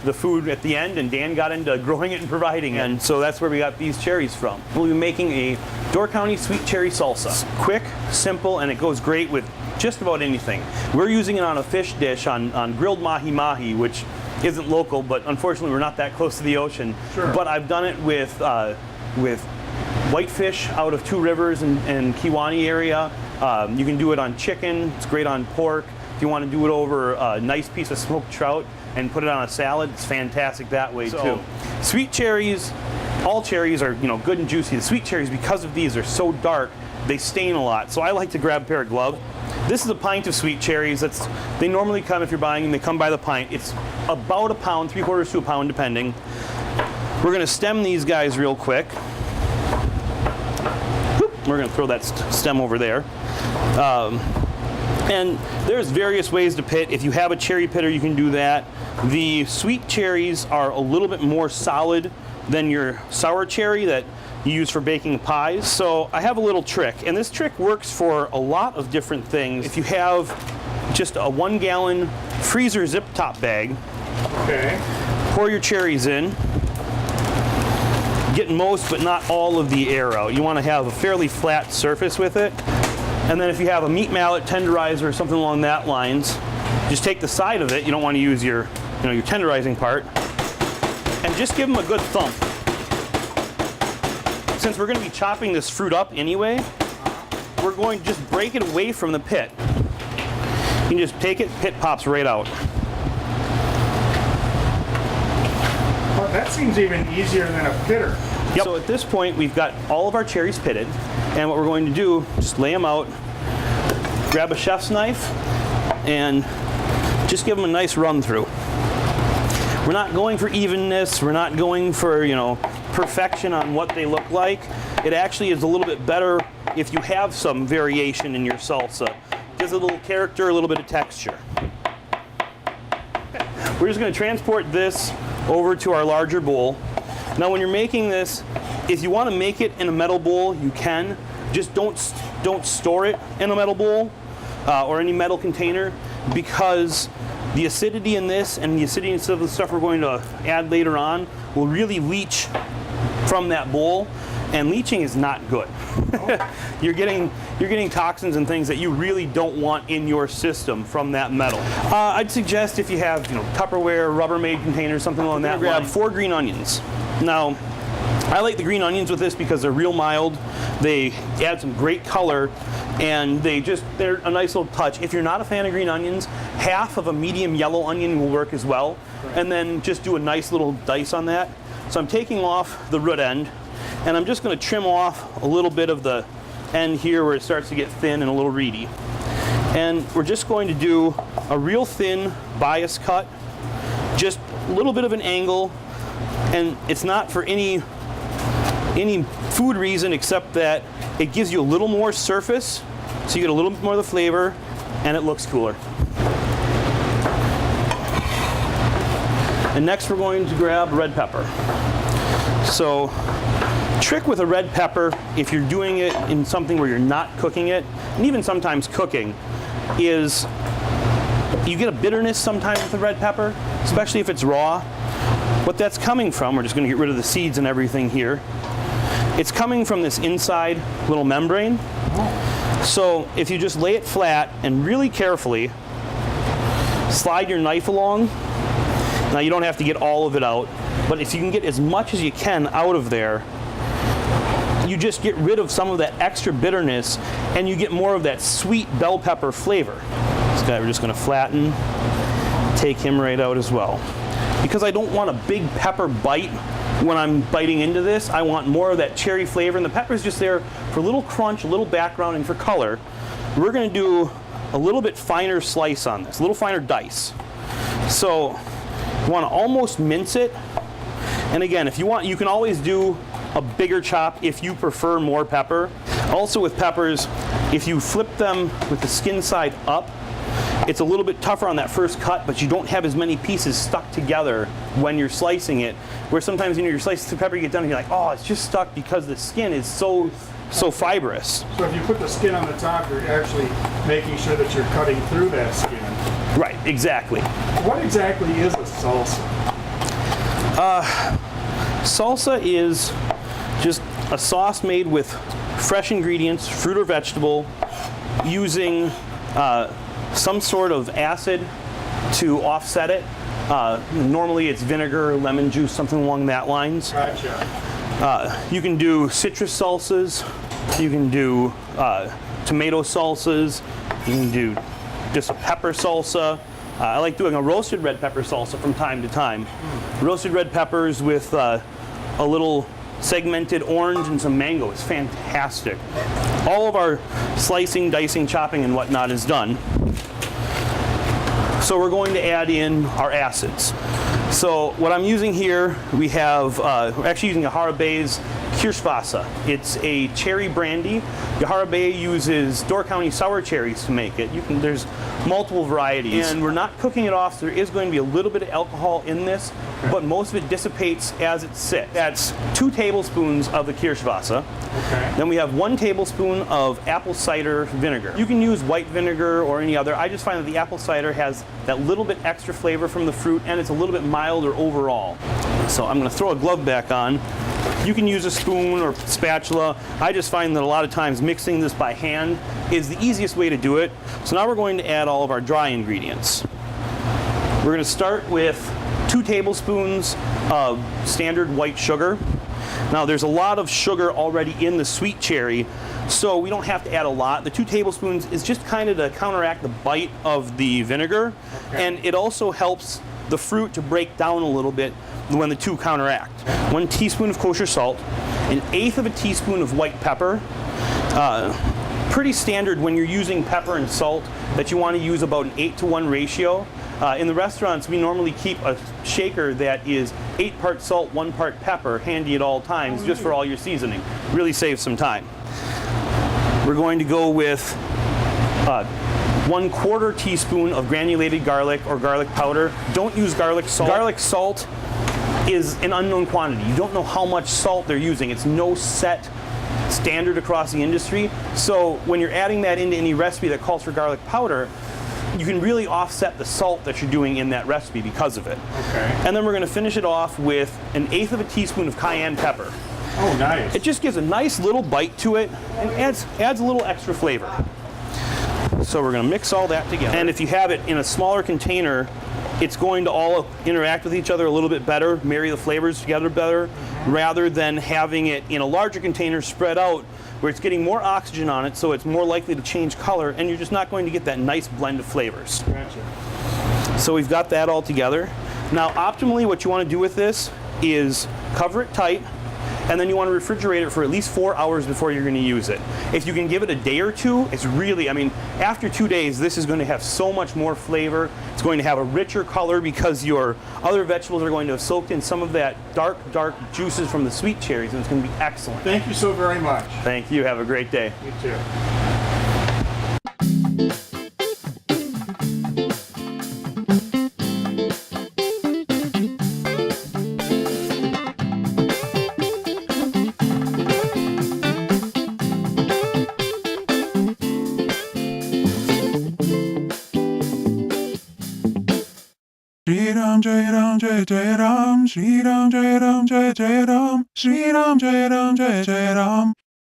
the food at the end, and Dan got into growing it and providing it. And so that's where we got these cherries from. We'll be making a Door County sweet cherry salsa. It's quick, simple, and it goes great with just about anything. We're using it on a fish dish on grilled mahi-mahi, which isn't local, but unfortunately we're not that close to the ocean. Sure. But I've done it with whitefish out of Two Rivers and Kiwani area. You can do it on chicken. It's great on pork. If you want to do it over a nice piece of smoked trout and put it on a salad, it's fantastic that way too. Sweet cherries, all cherries are good and juicy. The sweet cherries, because of these, are so dark, they stain a lot. So I like to grab a pair of gloves. This is a pint of sweet cherries. They normally come, if you're buying them, they come by the pint. It's about a pound, 3/4 to a pound, depending. We're gonna stem these guys real quick. We're gonna throw that stem over there. And there's various ways to pit. If you have a cherry pitter, you can do that. The sweet cherries are a little bit more solid than your sour cherry that you use for baking pies. So I have a little trick, and this trick works for a lot of different things. If you have just a 1 gallon freezer zip top bag, okay, pour your cherries in, get most but not all of the air out. You want to have a fairly flat surface with it. And then if you have a meat mallet tenderizer or something along that lines, just take the side of it. You don't want to use your tenderizing part, and just give them a good thump. Since we're going to be chopping this fruit up anyway, we're going to just break it away from the pit. You can just take it, pit pops right out. Well, that seems even easier than a pitter. Yep. So at this point, we've got all of our cherries pitted, and what we're going to do, just lay them out, grab a chef's knife, and just give them a nice run through. We're not going for evenness, we're not going for, perfection on what they look like. It actually is a little bit better if you have some variation in your salsa. Gives it a little character, a little bit of texture. We're just going to transport this over to our larger bowl. Now when you're making this, if you want to make it in a metal bowl, you can. Just don't store it in a metal bowl or any metal container, because the acidity in this and the acidity of the stuff we're going to add later on will really leach from that bowl, and leaching is not good. You're getting toxins and things that you really don't want in your system from that metal. I'd suggest if you have Tupperware, Rubbermaid containers, something along that line, grab 4 green onions. Now, I like the green onions with this because they're real mild. They add some great color, and they're a nice little touch. If you're not a fan of green onions, half of a medium yellow onion will work as well. And then just do a nice little dice on that. So I'm taking off the root end, and I'm just going to trim off a little bit of the end here where it starts to get thin and a little reedy. And we're just going to do a real thin bias cut, just a little bit of an angle, and it's not for any food reason except that it gives you a little more surface, so you get a little bit more of the flavor, and it looks cooler. And next we're going to grab red pepper. So, trick with a red pepper, if you're doing it in something where you're not cooking it, and even sometimes cooking, is you get a bitterness sometimes with the red pepper, especially if it's raw. What that's coming from, we're just going to get rid of the seeds and everything here. It's coming from this inside little membrane. So if you just lay it flat and really carefully slide your knife along, now you don't have to get all of it out, but if you can get as much as you can out of there, you just get rid of some of that extra bitterness, and you get more of that sweet bell pepper flavor. This guy we're just going to flatten, take him right out as well. Because I don't want a big pepper bite when I'm biting into this, I want more of that cherry flavor, and the pepper's just there for a little crunch, a little background, and for color. We're going to do a little bit finer slice on this, a little finer dice. So you want to almost mince it. And again, if you want, you can always do a bigger chop if you prefer more pepper. Also with peppers, if you flip them with the skin side up, it's a little bit tougher on that first cut, but you don't have as many pieces stuck together when you're slicing it. Where sometimes you're slicing the pepper, you get done and you're like, oh, it's just stuck because the skin is so fibrous. So if you put the skin on the top, you're actually making sure that you're cutting through that skin. Right, exactly. What exactly is a salsa? Salsa is just a sauce made with fresh ingredients, fruit or vegetable, using some sort of acid to offset it. Normally it's vinegar, lemon juice, something along that lines. Gotcha. You can do citrus salsas, you can do tomato salsas, you can do just a pepper salsa. I like doing a roasted red pepper salsa from time to time. Roasted red peppers with a little segmented orange and some mango is fantastic. All of our slicing, dicing, chopping, and whatnot is done. So we're going to add in our acids. So what I'm using here, we have, we're actually using Yaharabe's Kirschwasser. It's a cherry brandy. Yaharabe uses Door County sour cherries to make it. There's multiple varieties. And we're not cooking it off, so there is going to be a little bit of alcohol in this, but most of it dissipates as it sits. That's 2 tablespoons of the Kirschwasser. Okay. Then we have 1 tablespoon of apple cider vinegar. You can use white vinegar or any other. I just find that the apple cider has that little bit extra flavor from the fruit, and it's a little bit milder overall. So I'm going to throw a glove back on. You can use a spoon or spatula. I just find that a lot of times mixing this by hand is the easiest way to do it. So now we're going to add all of our dry ingredients. We're going to start with 2 tablespoons of standard white sugar. Now there's a lot of sugar already in the sweet cherry, so we don't have to add a lot. The 2 tablespoons is just kind of to counteract the bite of the vinegar, and it also helps the fruit to break down a little bit when the 2 counteract. 1 teaspoon of kosher salt, 1/8 of a teaspoon of white pepper. Pretty standard when you're using pepper and salt that you want to use about an 8-to-1 ratio. In the restaurants, we normally keep a shaker that is 8 parts salt, 1 part pepper, handy at all times, just for all your seasoning. Really saves some time. We're going to go with 1/4 teaspoon of granulated garlic or garlic powder. Don't use garlic salt. Garlic salt is an unknown quantity. You don't know how much salt they're using. It's no set standard across the industry. So when you're adding that into any recipe that calls for garlic powder, you can really offset the salt that you're doing in that recipe because of it. Okay. And then we're going to finish it off with 1/8 of a teaspoon of cayenne pepper. Oh, nice. It just gives a nice little bite to it and adds a little extra flavor. So we're going to mix all that together. And if you have it in a smaller container, it's going to all interact with each other a little bit better, marry the flavors together better, rather than having it in a larger container spread out where it's getting more oxygen on it, so it's more likely to change color, and you're just not going to get that nice blend of flavors. Gotcha. So we've got that all together. Now, optimally, what you want to do with this is cover it tight, and then you want to refrigerate it for at least 4 hours before you're going to use it. If you can give it a day or two, it's really, I mean, after 2 days, this is going to have so much more flavor. It's going to have a richer color because your other vegetables are going to have soaked in some of that dark juices from the sweet cherries, and it's going to be excellent. Thank you so very much. Thank you. Have a great day. You too. Shri Ram Jai Ram Jai Jai Ram, Shri Ram Jai Ram Jai Jai Ram, Shri Ram Jai Ram Jai Jai Ram,